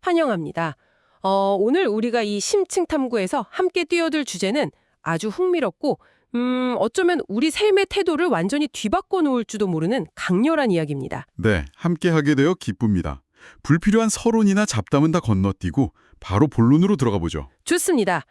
환영합니다. 오늘 우리가 이 심층 탐구에서 함께 뛰어들 주제는 아주 흥미롭고, 어쩌면 우리 삶의 태도를 완전히 뒤바꿔 놓을지도 모르는 강렬한 이야기입니다. 네, 함께 하게 되어 기쁩니다. 불필요한 서론이나 잡담은 다 건너뛰고 바로 본론으로 들어가 보죠. 좋습니다.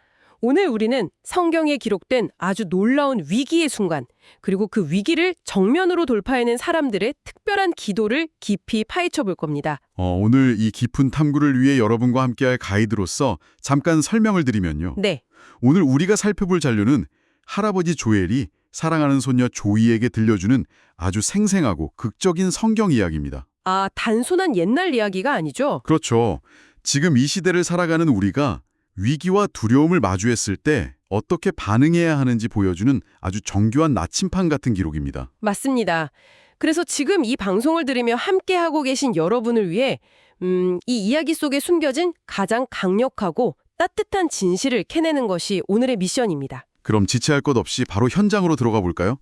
오늘 우리는 성경에 기록된 아주 놀라운 위기의 순간, 그리고 그 위기를 정면으로 돌파해낸 사람들의 특별한 기도를 깊이 파헤쳐 볼 겁니다. 오늘 이 깊은 탐구를 위해 여러분과 함께할 가이드로서 잠깐 설명을 드리면요. 네, 오늘 우리가 살펴볼 잔류는 할아버지 조엘이 사랑하는 손녀 조이에게 들려주는 아주 생생하고 극적인 성경 이야기입니다. 단순한 옛날 이야기가 아니죠? 그렇죠. 지금 이 시대를 살아가는 우리가 위기와 두려움을 마주했을 때 어떻게 반응해야 하는지 보여주는 아주 정교한 나침판 같은 기록입니다. 맞습니다. 그래서 지금 이 방송을 들으며 함께하고 계신 여러분을 위해 이 이야기 속에 숨겨진 가장 강력하고 따뜻한 진실을 캐내는 것이 오늘의 미션입니다. 그럼 지체할 것 없이 바로 현장으로 들어가 볼까요?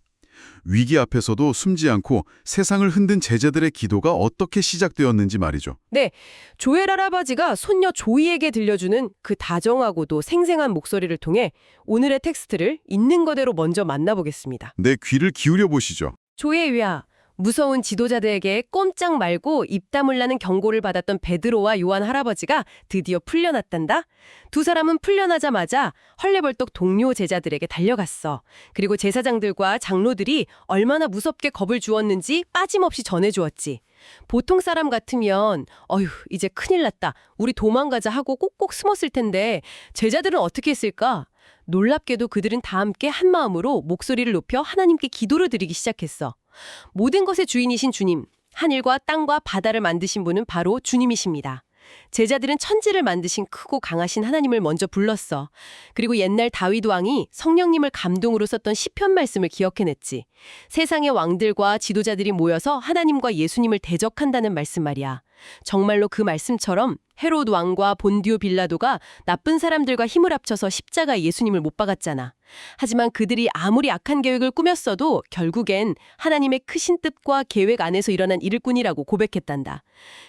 위기 앞에서도 숨지 않고 세상을 흔든 제자들의 기도가 어떻게 시작되었는지 말이죠. 네, 조엘 할아버지가 손녀 조이에게 들려주는 그 다정하고도 생생한 목소리를 통해 오늘의 텍스트를 있는 그대로 먼저 만나보겠습니다. 내 귀를 기울여 보시죠. 조이야, 무서운 지도자들에게 꼼짝 말고 입 다물라는 경고를 받았던 베드로와 요한 할아버지가 드디어 풀려났단다. 두 사람은 풀려나자마자 헐레벌떡 동료 제자들에게 달려갔어. 그리고 제사장들과 장로들이 얼마나 무섭게 겁을 주었는지 빠짐없이 전해주었지. 보통 사람 같으면 어휴 이제 큰일 났다. 우리 도망가자 하고 꼭꼭 숨었을 텐데 제자들은 어떻게 했을까? 놀랍게도 그들은 다 함께 한 마음으로 목소리를 높여 하나님께 기도를 드리기 시작했어. 모든 것의 주인이신 주님, 하늘과 땅과 바다를 만드신 분은 바로 주님이십니다. 제자들은 천지를 만드신 크고 강하신 하나님을 먼저 불렀어. 그리고 옛날 다윗 왕이 성령님을 감동으로 썼던 시편 말씀을 기억해냈지. 세상의 왕들과 지도자들이 모여서 하나님과 예수님을 대적한다는 말씀 말이야. 정말로 그 말씀처럼 헤롯 왕과 본디오 빌라도가 나쁜 사람들과 힘을 합쳐서 십자가에 예수님을 못 박았잖아. 하지만 그들이 아무리 악한 계획을 꾸몄어도 결국엔 하나님의 크신 뜻과 계획 안에서 일어난 일꾼이라고 고백했단다.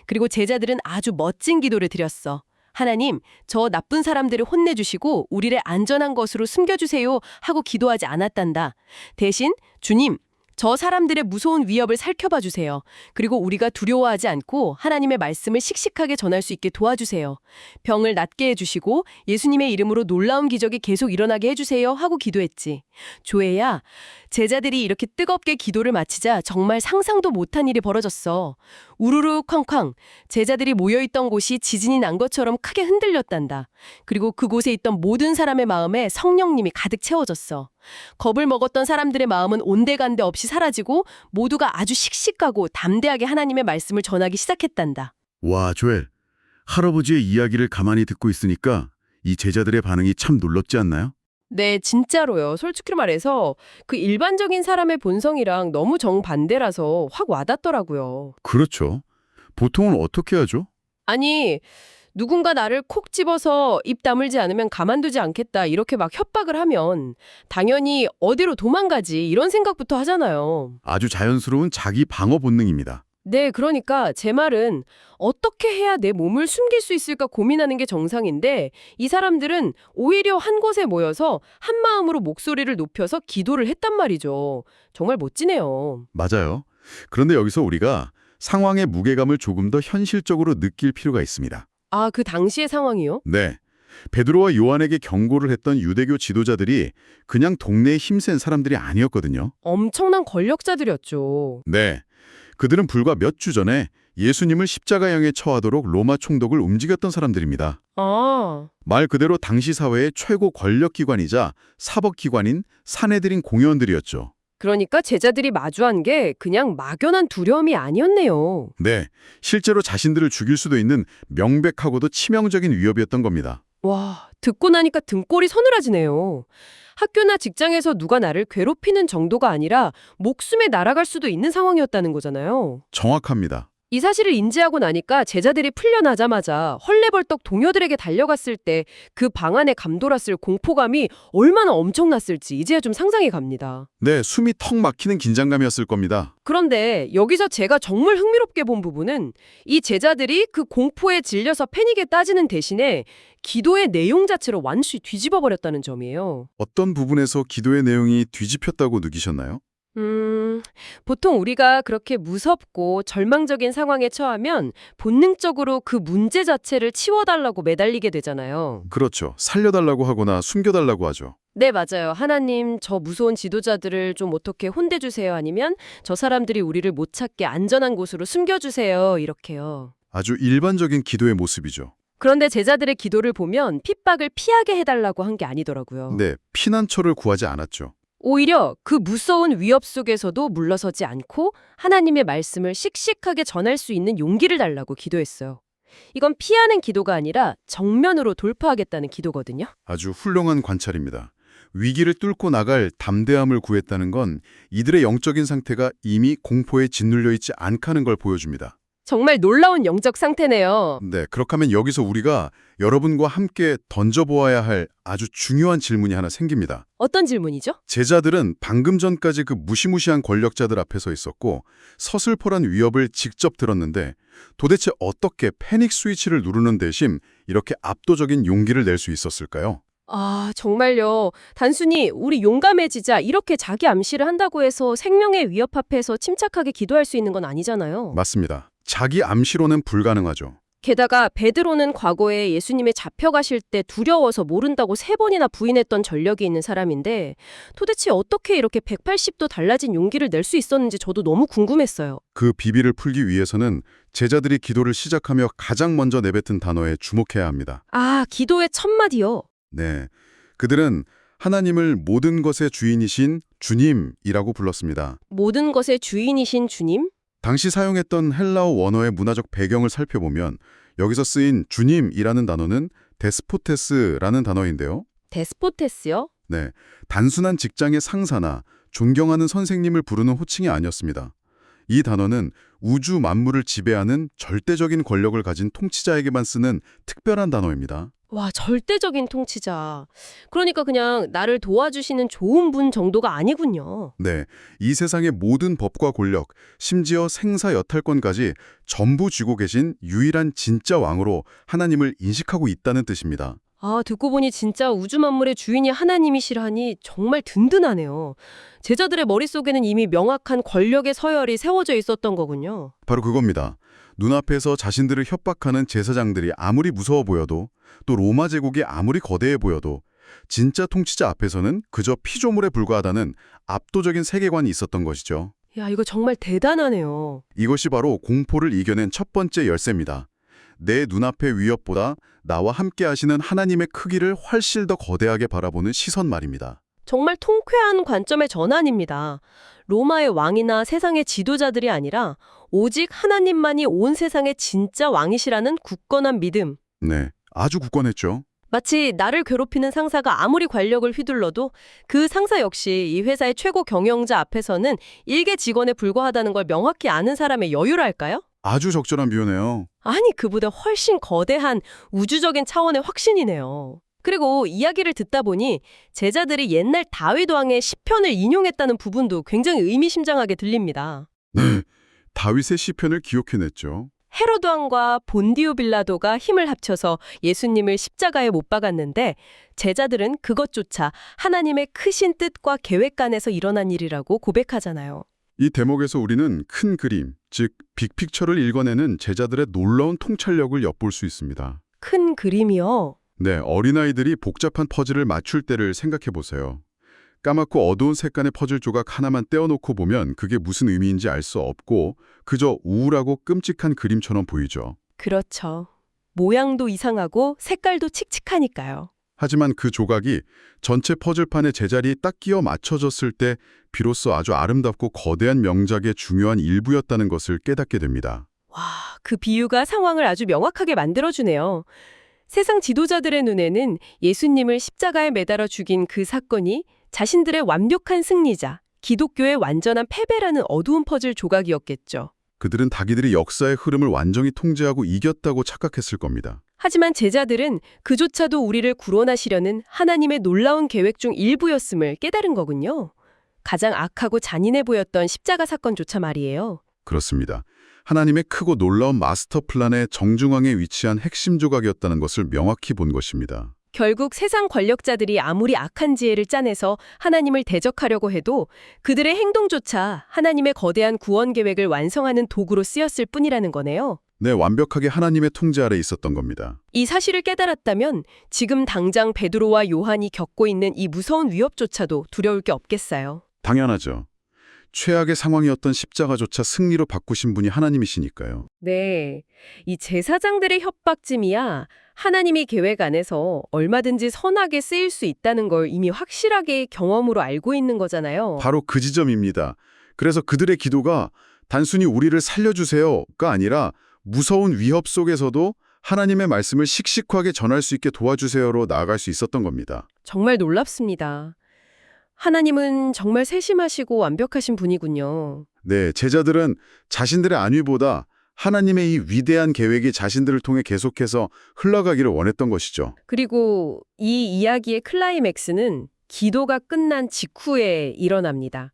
그리고 제자들은 아주 멋진 기도를 드렸어. 하나님, 저 나쁜 사람들을 혼내주시고 우리를 안전한 곳으로 숨겨주세요 하고 기도하지 않았단다. 대신 주님, 저 사람들의 무서운 위협을 살펴봐 주세요. 그리고 우리가 두려워하지 않고 하나님의 말씀을 씩씩하게 전할 수 있게 도와주세요. 병을 낫게 해주시고 예수님의 이름으로 놀라운 기적이 계속 일어나게 해주세요 하고 기도했지. 조회야, 제자들이 이렇게 뜨겁게 기도를 마치자 정말 상상도 못한 일이 벌어졌어. 우르르 쾅쾅 제자들이 모여있던 곳이 지진이 난 것처럼 크게 흔들렸단다. 그리고 그곳에 있던 모든 사람의 마음에 성령님이 가득 채워졌어. 겁을 먹었던 사람들의 마음은 온데간데 없이 사라지고 모두가 아주 씩씩하고 담대하게 하나님의 말씀을 전하기 시작했단다. 와, 조엘. 할아버지의 이야기를 가만히 듣고 있으니까 이 제자들의 반응이 참 놀랍지 않나요? 네, 진짜로요. 솔직히 말해서 그 일반적인 사람의 본성이랑 너무 정반대라서 확 와닿더라고요. 그렇죠. 보통은 어떻게 하죠? 아니, 누군가 나를 콕 집어서 입 다물지 않으면 가만두지 않겠다 이렇게 막 협박을 하면 당연히 어디로 도망가지 이런 생각부터 하잖아요. 아주 자연스러운 자기 방어 본능입니다. 네, 그러니까 제 말은 어떻게 해야 내 몸을 숨길 수 있을까 고민하는 게 정상인데 이 사람들은 오히려 한 곳에 모여서 한 마음으로 목소리를 높여서 기도를 했단 말이죠. 정말 멋지네요. 맞아요. 그런데 여기서 우리가 상황의 무게감을 조금 더 현실적으로 느낄 필요가 있습니다. 그 당시의 상황이요? 네. 베드로와 요한에게 경고를 했던 유대교 지도자들이 그냥 동네에 힘센 사람들이 아니었거든요. 엄청난 권력자들이었죠. 네. 그들은 불과 몇 주 전에 예수님을 십자가형에 처하도록 로마 총독을 움직였던 사람들입니다. 말 그대로 당시 사회의 최고 권력기관이자 사법기관인 사내들인 공의원들이었죠. 그러니까 제자들이 마주한 게 그냥 막연한 두려움이 아니었네요. 네, 실제로 자신들을 죽일 수도 있는 명백하고도 치명적인 위협이었던 겁니다. 와, 듣고 나니까 등골이 서늘해지네요. 학교나 직장에서 누가 나를 괴롭히는 정도가 아니라 목숨에 날아갈 수도 있는 상황이었다는 거잖아요. 정확합니다. 이 사실을 인지하고 나니까 제자들이 풀려나자마자 헐레벌떡 동료들에게 달려갔을 때 그 방 안에 감돌았을 공포감이 얼마나 엄청났을지 이제야 좀 상상이 갑니다. 네, 숨이 턱 막히는 긴장감이었을 겁니다. 그런데 여기서 제가 정말 흥미롭게 본 부분은 이 제자들이 그 공포에 질려서 패닉에 따지는 대신에 기도의 내용 자체를 완전히 뒤집어 버렸다는 점이에요. 어떤 부분에서 기도의 내용이 뒤집혔다고 느끼셨나요? 보통 우리가 그렇게 무섭고 절망적인 상황에 처하면 본능적으로 그 문제 자체를 치워달라고 매달리게 되잖아요. 그렇죠. 살려달라고 하거나 숨겨달라고 하죠. 네, 맞아요. 하나님, 저 무서운 지도자들을 좀 어떻게 혼내주세요. 아니면 저 사람들이 우리를 못 찾게 안전한 곳으로 숨겨주세요. 이렇게요. 아주 일반적인 기도의 모습이죠. 그런데 제자들의 기도를 보면 핍박을 피하게 해달라고 한 게 아니더라고요. 네, 피난처를 구하지 않았죠. 오히려 그 무서운 위협 속에서도 물러서지 않고 하나님의 말씀을 씩씩하게 전할 수 있는 용기를 달라고 기도했어요. 이건 피하는 기도가 아니라 정면으로 돌파하겠다는 기도거든요. 아주 훌륭한 관찰입니다. 위기를 뚫고 나갈 담대함을 구했다는 건 이들의 영적인 상태가 이미 공포에 짓눌려 있지 않다는 걸 보여줍니다. 정말 놀라운 영적 상태네요. 네, 그렇다면 여기서 우리가 여러분과 함께 던져보아야 할 아주 중요한 질문이 하나 생깁니다. 어떤 질문이죠? 제자들은 방금 전까지 그 무시무시한 권력자들 앞에 서 있었고 서슬퍼런 위협을 직접 들었는데 도대체 어떻게 패닉 스위치를 누르는 대신 이렇게 압도적인 용기를 낼 수 있었을까요? 아, 정말요. 단순히 우리 용감해지자 이렇게 자기 암시를 한다고 해서 생명의 위협 앞에서 침착하게 기도할 수 있는 건 아니잖아요. 맞습니다. 자기 암시로는 불가능하죠. 게다가 베드로는 과거에 예수님이 잡혀가실 때 두려워서 모른다고 3번이나 부인했던 전력이 있는 사람인데 도대체 어떻게 이렇게 180도 달라진 용기를 낼 수 있었는지 저도 너무 궁금했어요. 그 비비를 풀기 위해서는 제자들이 기도를 시작하며 가장 먼저 내뱉은 단어에 주목해야 합니다. 아, 기도의 첫 마디요. 네, 그들은 하나님을 모든 것의 주인이신 주님이라고 불렀습니다. 모든 것의 주인이신 주님? 당시 사용했던 헬라어 원어의 문화적 배경을 살펴보면 여기서 쓰인 주님이라는 단어는 데스포테스라는 단어인데요. 데스포테스요? 네, 단순한 직장의 상사나 존경하는 선생님을 부르는 호칭이 아니었습니다. 이 단어는 우주 만물을 지배하는 절대적인 권력을 가진 통치자에게만 쓰는 특별한 단어입니다. 와, 절대적인 통치자. 그러니까 그냥 나를 도와주시는 좋은 분 정도가 아니군요. 네, 이 세상의 모든 법과 권력, 심지어 생사 여탈권까지 전부 쥐고 계신 유일한 진짜 왕으로 하나님을 인식하고 있다는 뜻입니다. 아, 듣고 보니 진짜 우주 만물의 주인이 하나님이시라니 정말 든든하네요. 제자들의 머릿속에는 이미 명확한 권력의 서열이 세워져 있었던 거군요. 바로 그겁니다. 눈앞에서 자신들을 협박하는 제사장들이 아무리 무서워 보여도 또 로마 제국이 아무리 거대해 보여도 진짜 통치자 앞에서는 그저 피조물에 불과하다는 압도적인 세계관이 있었던 것이죠. 야, 이거 정말 대단하네요. 이것이 바로 공포를 이겨낸 첫 번째 열쇠입니다. 내 눈앞의 위협보다 나와 함께 하시는 하나님의 크기를 훨씬 더 거대하게 바라보는 시선 말입니다. 정말 통쾌한 관점의 전환입니다. 로마의 왕이나 세상의 지도자들이 아니라 오직 하나님만이 온 세상의 진짜 왕이시라는 굳건한 믿음. 네, 아주 굳건했죠. 마치 나를 괴롭히는 상사가 아무리 권력을 휘둘러도 그 상사 역시 이 회사의 최고 경영자 앞에서는 일개 직원에 불과하다는 걸 명확히 아는 사람의 여유랄까요? 아주 적절한 비유네요. 아니, 그보다 훨씬 거대한 우주적인 차원의 확신이네요. 그리고 이야기를 듣다 보니 제자들이 옛날 다윗 왕의 시편을 인용했다는 부분도 굉장히 의미심장하게 들립니다. 네, 다윗의 시편을 기억해냈죠. 헤로드 왕과 본디오 빌라도가 힘을 합쳐서 예수님을 십자가에 못 박았는데 제자들은 그것조차 하나님의 크신 뜻과 계획 안에서 일어난 일이라고 고백하잖아요. 이 대목에서 우리는 큰 그림, 즉 빅픽처를 읽어내는 제자들의 놀라운 통찰력을 엿볼 수 있습니다. 큰 그림이요? 네, 어린아이들이 복잡한 퍼즐을 맞출 때를 생각해보세요. 까맣고 어두운 색깔의 퍼즐 조각 하나만 떼어놓고 보면 그게 무슨 의미인지 알 수 없고 그저 우울하고 끔찍한 그림처럼 보이죠. 그렇죠. 모양도 이상하고 색깔도 칙칙하니까요. 하지만 그 조각이 전체 퍼즐판의 제자리에 딱 끼어 맞춰졌을 때 비로소 아주 아름답고 거대한 명작의 중요한 일부였다는 것을 깨닫게 됩니다. 와, 그 비유가 상황을 아주 명확하게 만들어주네요. 세상 지도자들의 눈에는 예수님을 십자가에 매달아 죽인 그 사건이 자신들의 완벽한 승리자, 기독교의 완전한 패배라는 어두운 퍼즐 조각이었겠죠. 그들은 자기들이 역사의 흐름을 완전히 통제하고 이겼다고 착각했을 겁니다. 하지만 제자들은 그조차도 우리를 구원하시려는 하나님의 놀라운 계획 중 일부였음을 깨달은 거군요. 가장 악하고 잔인해 보였던 십자가 사건조차 말이에요. 그렇습니다. 하나님의 크고 놀라운 마스터 플랜의 정중앙에 위치한 핵심 조각이었다는 것을 명확히 본 것입니다. 결국 세상 권력자들이 아무리 악한 지혜를 짜내서 하나님을 대적하려고 해도 그들의 행동조차 하나님의 거대한 구원 계획을 완성하는 도구로 쓰였을 뿐이라는 거네요. 네, 완벽하게 하나님의 통제 아래 있었던 겁니다. 이 사실을 깨달았다면 지금 당장 베드로와 요한이 겪고 있는 이 무서운 위협조차도 두려울 게 없겠어요. 당연하죠. 최악의 상황이었던 십자가조차 승리로 바꾸신 분이 하나님이시니까요. 네, 이 제사장들의 협박쯤이야 하나님이 계획 안에서 얼마든지 선하게 쓰일 수 있다는 걸 이미 확실하게 경험으로 알고 있는 거잖아요. 바로 그 지점입니다. 그래서 그들의 기도가 단순히 우리를 살려주세요가 아니라 무서운 위협 속에서도 하나님의 말씀을 씩씩하게 전할 수 있게 도와주세요로 나아갈 수 있었던 겁니다. 정말 놀랍습니다. 하나님은 정말 세심하시고 완벽하신 분이군요. 네, 제자들은 자신들의 안위보다 하나님의 이 위대한 계획이 자신들을 통해 계속해서 흘러가기를 원했던 것이죠. 그리고 이 이야기의 클라이맥스는 기도가 끝난 직후에 일어납니다.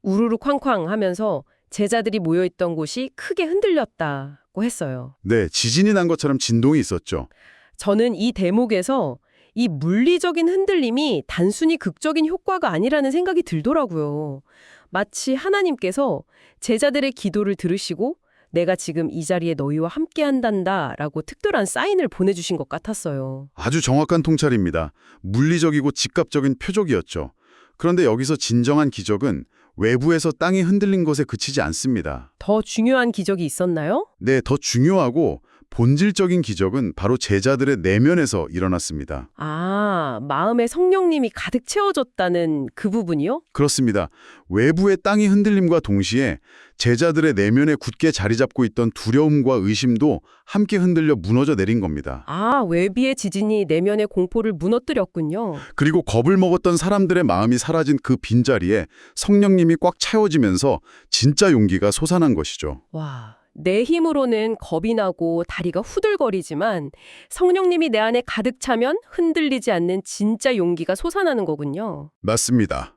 우르르 쾅쾅 하면서 제자들이 모여있던 곳이 크게 흔들렸다고 했어요. 네, 지진이 난 것처럼 진동이 있었죠. 저는 이 대목에서 이 물리적인 흔들림이 단순히 극적인 효과가 아니라는 생각이 들더라고요. 마치 하나님께서 제자들의 기도를 들으시고 내가 지금 이 자리에 너희와 함께한단다 라고 특별한 사인을 보내주신 것 같았어요. 아주 정확한 통찰입니다. 물리적이고 직접적인 표적이었죠. 그런데 여기서 진정한 기적은 외부에서 땅이 흔들린 것에 그치지 않습니다. 더 중요한 기적이 있었나요? 네, 더 중요하고 본질적인 기적은 바로 제자들의 내면에서 일어났습니다. 아, 마음에 성령님이 가득 채워졌다는 그 부분이요? 그렇습니다. 외부의 땅이 흔들림과 동시에 제자들의 내면에 굳게 자리 잡고 있던 두려움과 의심도 함께 흔들려 무너져 내린 겁니다. 아, 외비의 지진이 내면의 공포를 무너뜨렸군요. 그리고 겁을 먹었던 사람들의 마음이 사라진 그 빈자리에 성령님이 꽉 채워지면서 진짜 용기가 솟아난 것이죠. 와, 내 힘으로는 겁이 나고 다리가 후들거리지만 성령님이 내 안에 가득 차면 흔들리지 않는 진짜 용기가 솟아나는 거군요. 맞습니다.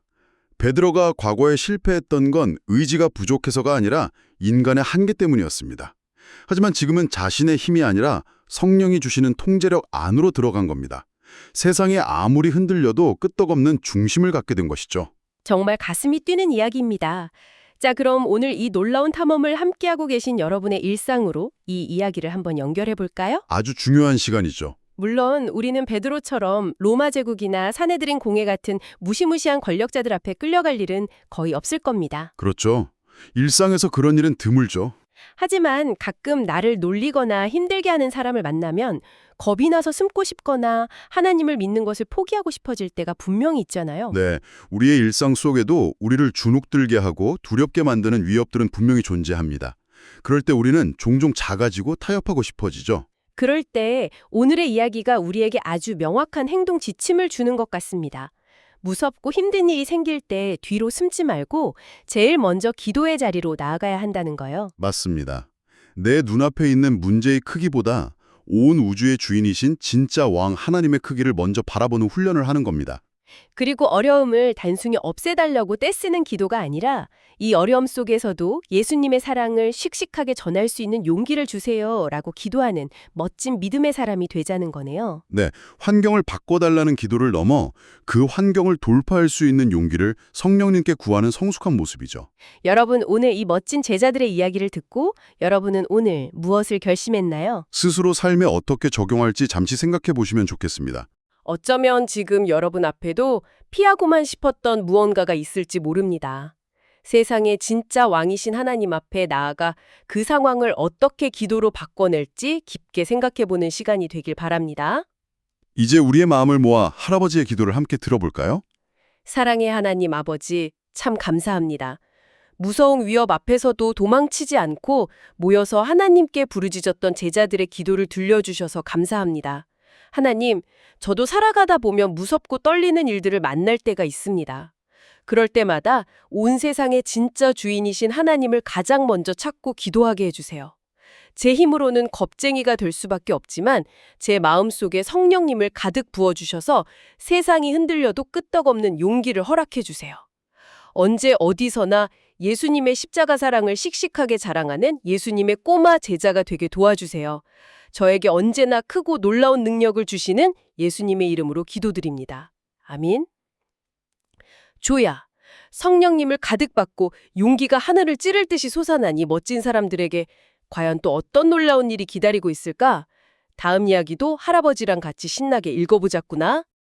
베드로가 과거에 실패했던 건 의지가 부족해서가 아니라 인간의 한계 때문이었습니다. 하지만 지금은 자신의 힘이 아니라 성령이 주시는 통제력 안으로 들어간 겁니다. 세상에 아무리 흔들려도 끄떡없는 중심을 갖게 된 것이죠. 정말 가슴이 뛰는 이야기입니다. 자, 그럼 오늘 이 놀라운 탐험을 함께하고 계신 여러분의 일상으로 이 이야기를 한번 연결해 볼까요? 아주 중요한 시간이죠. 물론 우리는 베드로처럼 로마 제국이나 사내들인 공회 같은 무시무시한 권력자들 앞에 끌려갈 일은 거의 없을 겁니다. 그렇죠. 일상에서 그런 일은 드물죠. 하지만 가끔 나를 놀리거나 힘들게 하는 사람을 만나면 겁이 나서 숨고 싶거나 하나님을 믿는 것을 포기하고 싶어질 때가 분명히 있잖아요. 네, 우리의 일상 속에도 우리를 주눅들게 하고 두렵게 만드는 위협들은 분명히 존재합니다. 그럴 때 우리는 종종 작아지고 타협하고 싶어지죠. 그럴 때 오늘의 이야기가 우리에게 아주 명확한 행동 지침을 주는 것 같습니다. 무섭고 힘든 일이 생길 때 뒤로 숨지 말고 제일 먼저 기도의 자리로 나아가야 한다는 거요. 맞습니다. 내 눈앞에 있는 문제의 크기보다 온 우주의 주인이신 진짜 왕 하나님의 크기를 먼저 바라보는 훈련을 하는 겁니다. 그리고 어려움을 단순히 없애달라고 떼쓰는 기도가 아니라 이 어려움 속에서도 예수님의 사랑을 씩씩하게 전할 수 있는 용기를 주세요라고 기도하는 멋진 믿음의 사람이 되자는 거네요. 네, 환경을 바꿔달라는 기도를 넘어 그 환경을 돌파할 수 있는 용기를 성령님께 구하는 성숙한 모습이죠. 여러분, 오늘 이 멋진 제자들의 이야기를 듣고 여러분은 오늘 무엇을 결심했나요? 스스로 삶에 어떻게 적용할지 잠시 생각해 보시면 좋겠습니다. 어쩌면 지금 여러분 앞에도 피하고만 싶었던 무언가가 있을지 모릅니다. 세상의 진짜 왕이신 하나님 앞에 나아가 그 상황을 어떻게 기도로 바꿔낼지 깊게 생각해보는 시간이 되길 바랍니다. 이제 우리의 마음을 모아 할아버지의 기도를 함께 들어볼까요? 사랑의 하나님 아버지, 참 감사합니다. 무서운 위협 앞에서도 도망치지 않고 모여서 하나님께 부르짖었던 제자들의 기도를 들려주셔서 감사합니다. 하나님, 저도 살아가다 보면 무섭고 떨리는 일들을 만날 때가 있습니다. 그럴 때마다 온 세상의 진짜 주인이신 하나님을 가장 먼저 찾고 기도하게 해주세요. 제 힘으로는 겁쟁이가 될 수밖에 없지만 제 마음속에 성령님을 가득 부어주셔서 세상이 흔들려도 끄떡없는 용기를 허락해 주세요. 언제 어디서나 예수님의 십자가 사랑을 씩씩하게 자랑하는 예수님의 꼬마 제자가 되게 도와주세요. 저에게 언제나 크고 놀라운 능력을 주시는 예수님의 이름으로 기도드립니다. 아민. 조야, 성령님을 가득 받고 용기가 하늘을 찌를 듯이 솟아나니 멋진 사람들에게 과연 또 어떤 놀라운 일이 기다리고 있을까? 다음 이야기도 할아버지랑 같이 신나게 읽어보자꾸나.